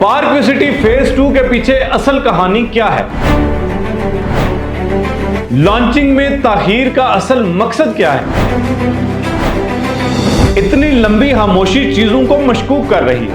Park city phase 2 के पीछे असल कहानी क्या है? लॉन्चिंग में ताखीर का असल मकसद क्या है? इतनी लंबी खामोशी चीजों को मशकूक कर रही है।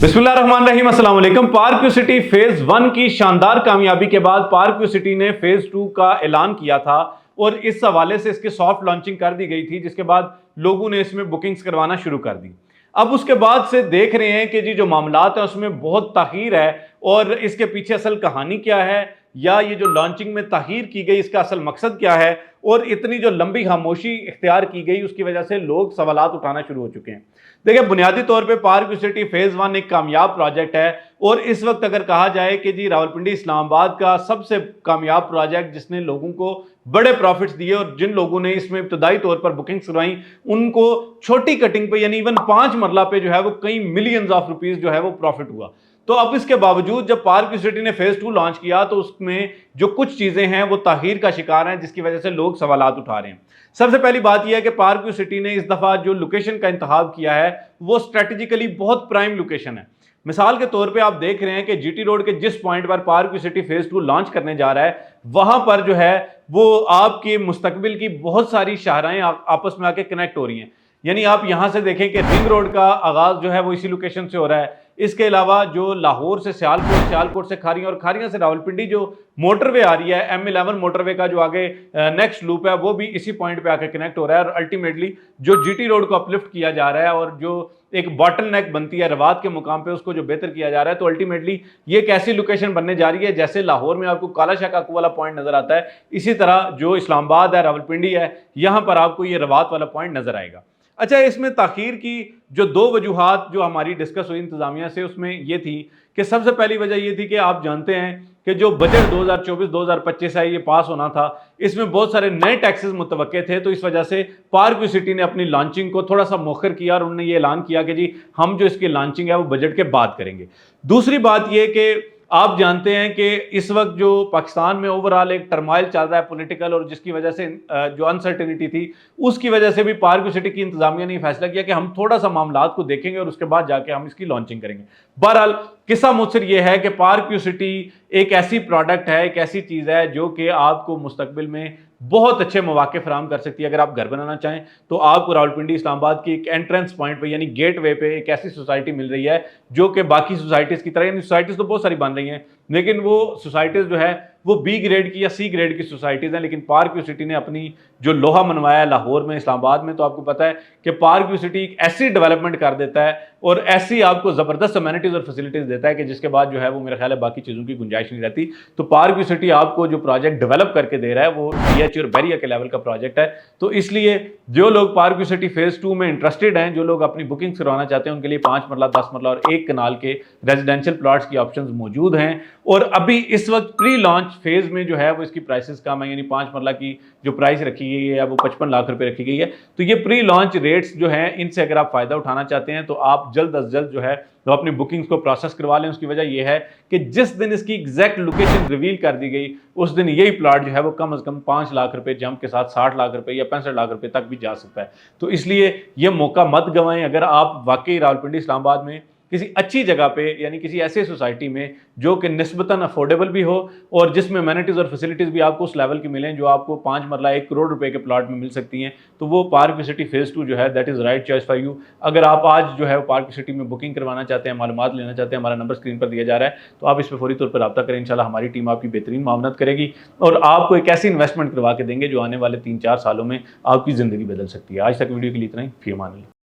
बिस्मिल्लाहिर्रहमानिर्रहीम, अस्सलाम वालेकुम। पार्क सिटी फेज 1 की शानदार कामयाबी के बाद पार्क सिटी ने फेज 2 का ऐलान किया था और इस हवाले से इसकी सॉफ्ट लॉन्चिंग कर दी गई थी, जिसके बाद लोगों ने इसमें बुकिंग्स करवाना शुरू कर दी। अब उसके बाद से देख रहे हैं कि जी जो मामलात है उसमें बहुत ताखीर है और इसके पीछे असल कहानी क्या है, या ये जो लॉन्चिंग में ताखीर की गई इसका असल मकसद क्या है, और इतनी जो लंबी खामोशी इख्तियार की गई उसकी वजह से लोग सवालात उठाना शुरू हो चुके हैं। देखिए, बुनियादी तौर पे पार्क सिटी फेज 1 एक कामयाब प्रोजेक्ट है और इस वक्त अगर कहा जाए कि जी रावलपिंडी इस्लामाबाद का सबसे कामयाब प्रोजेक्ट जिसने लोगों को बड़े प्रॉफिट्स दिए और जिन लोगों ने इसमें इब्तदाई तौर पर बुकिंग्स करवाई उनको छोटी कटिंग पे यानी इवन 5 मरला पे जो है वो कई मिलियंस ऑफ रुपीस जो है वो प्रॉफिट हुआ। तो अब इसके बावजूद जब पार्क सिटी ने फेज 2 लॉन्च किया तो उसमें जो कुछ चीजें हैं वो ताहीर का शिकार हैं, जिसकी वजह से लोग सवालात उठा रहे हैं। सबसे पहली बात यह है कि पार्क सिटी ने इस दफा जो लोकेशन का इंतखाब किया है वो स्ट्रेटेजिकली बहुत प्राइम लोकेशन है। मिसाल के तौर पे आप देख रहे हैं कि जीटी रोड के जिस पॉइंट पर पार्क सिटी फेज 2 लॉन्च करने जा रहा है वहां पर जो है वो आपके मुस्तकबिल की बहुत सारी शाहराएं आपस में आके कनेक्ट हो रही हैं। यानी आप यहां से देखें कि रिंग रोड का आगाज जो है वो इसी लोकेशन से हो रहा है। इसके अलावा जो लाहौर से सियालकोट, सियालकोट से खारियां और खारियां से रावलपिंडी जो मोटरवे आ रही है, M11 मोटरवे का जो आगे नेक्स्ट लूप है वो भी इसी पॉइंट पे आकर कनेक्ट हो रहा है। और अल्टीमेटली जो जीटी रोड को अपलिफ्ट किया जा रहा है और जो एक बॉटल नेक बनती है रवात के मुकाम पे उसको जो बेहतर किया जा रहा है, तो अल्टीमेटली ये एक ऐसी लोकेशन बनने जा रही है जैसे लाहौर में आपको काला शाह काकू वाला पॉइंट नजर आता है, इसी तरह जो इस्लामाबाद है, रावलपिंडी है, यहां पर आपको ये रवात वाला पॉइंट नजर आएगा। अच्छा, इसमें ताखीर की जो 2 वजूहात जो हमारी डिस्कस हुई इंतजामिया से उसमें ये थी कि सबसे पहली वजह ये थी कि आप जानते हैं कि जो बजट 2024-2025 है ये पास होना था, इसमें बहुत सारे नए टैक्सेस मुतवक्के थे, तो इस वजह से पार्क सिटी ने अपनी लॉन्चिंग को थोड़ा सा मौखर किया और उन्होंने ये ऐलान किया कि जी हम जो इसकी लॉन्चिंग है वो बजट के बाद करेंगे। दूसरी बात ये कि आप जानते हैं कि इस वक्त जो पाकिस्तान में ओवरऑल एक टर्माइल चल रहा है पॉलिटिकल, और जिसकी वजह से जो अनसर्टेनिटी थी उसकी वजह से भी पार्क सिटी की इंतजामिया ने फैसला किया कि हम थोड़ा सा मामलात को देखेंगे और उसके बाद जाके हम इसकी लॉन्चिंग करेंगे। बहरहाल किस्सा मुझसे यह है कि पार्क सिटी एक ऐसी प्रोडक्ट है, एक ऐसी चीज़ है जो कि आपको मुस्तकबिल में बहुत अच्छे मौके फराहम कर सकती है। अगर आप घर बनाना चाहें तो आपको रावलपिंडी इस्लामाबाद की एक एंट्रेंस पॉइंट पे यानी गेट वे पे एक ऐसी सोसाइटी मिल रही है जो कि बाकी सोसाइटीज़ की तरह, यानी सोसाइटीज़ तो बहुत सारी बन रही हैं लेकिन वो सोसाइटीज़ जो है वो बी ग्रेड की या सी ग्रेड की सोसाइटीज़ हैं। लेकिन पार्क सिटी ने अपनी जो लोहा मनवाया है लाहौर में, इस्लामाबाद में, तो आपको पता है कि पार्क सिटी एक ऐसी डेवलपमेंट कर देता है और ऐसी आपको ज़बरदस्त अमेनिटीज़ और फैसिलिटीज़ देता है कि जिसके बाद जो है वो मेरा ख्याल है बाकी चीज़ों की गुंजाइश नहीं रहती। तो पार्क सिटी आपको जो प्रोजेक्ट डेवलप करके दे रहा है वो DH और बैरिया के लेवल का प्रोजेक्ट है। तो इसलिए जो लोग पार्क सिटी फेज 2 में इंटरेस्टेड हैं, जो लोग अपनी बुकिंग्स करवाना चाहते हैं, उनके लिए 5 मरला, 10 मरला और 1 कनाल के रेजिडेंशियल प्लॉट्स की ऑप्शंस मौजूद हैं। और अभी इस वक्त प्री लॉन्च फेज में जो है वो इसकी प्राइसेस कम है, यानी 5 मरला की जो प्राइस रखी गई है वो 55 लाख रुपए रखी गई है। तो ये प्री लॉन्च रेट्स जो हैं इनसे अगर आप फायदा उठाना चाहते हैं तो आप जल्द अज जल्द जो है तो अपनी बुकिंग्स को प्रोसेस करवा लें। उसकी वजह यह है कि जिस दिन इसकी एग्जैक्ट लोकेशन रिवील कर दी गई उस दिन यही प्लॉट जो है वो कम से कम 5 लाख रुपए जंप के साथ 60 लाख रुपए या 65 लाख रुपए तक भी जा सकता है। तो इसलिए ये मौका मत गंवाएं। अगर आप वाकई रावलपिंडी इस्लामाबाद में किसी अच्छी जगह पे यानी किसी ऐसे सोसाइटी में जो कि निस्बतन अफोर्डेबल भी हो और जिसमें अमेनिटीज़ और फैसिलिटीज़ भी आपको उस लेवल की मिलें जो आपको 5 मरला 1 करोड़ रुपए के प्लॉट में मिल सकती हैं, तो वो पार्क सिटी फेज 2 जो है that is right choice for you. अगर आप आज जो है वो पार्क सिटी में बुकिंग करवाना चाहते हैं, मालूमात लेना चाहते हैं, हमारा नंबर स्क्रीन पर दिया जा रहा है, तो आप इस पर फौरी तौर पर रब्ता करें। इंशाल्लाह हमारी टीम आपकी बेहतरीन मामनत करेगी और आपको एक ऐसी इन्वेस्टमेंट करवा के देंगे जो आने वाले 3-4 सालों में आपकी ज़िंदगी बदल सकती है। आज तक वीडियो के लिए इतना ही, फी अमान अल्लाह।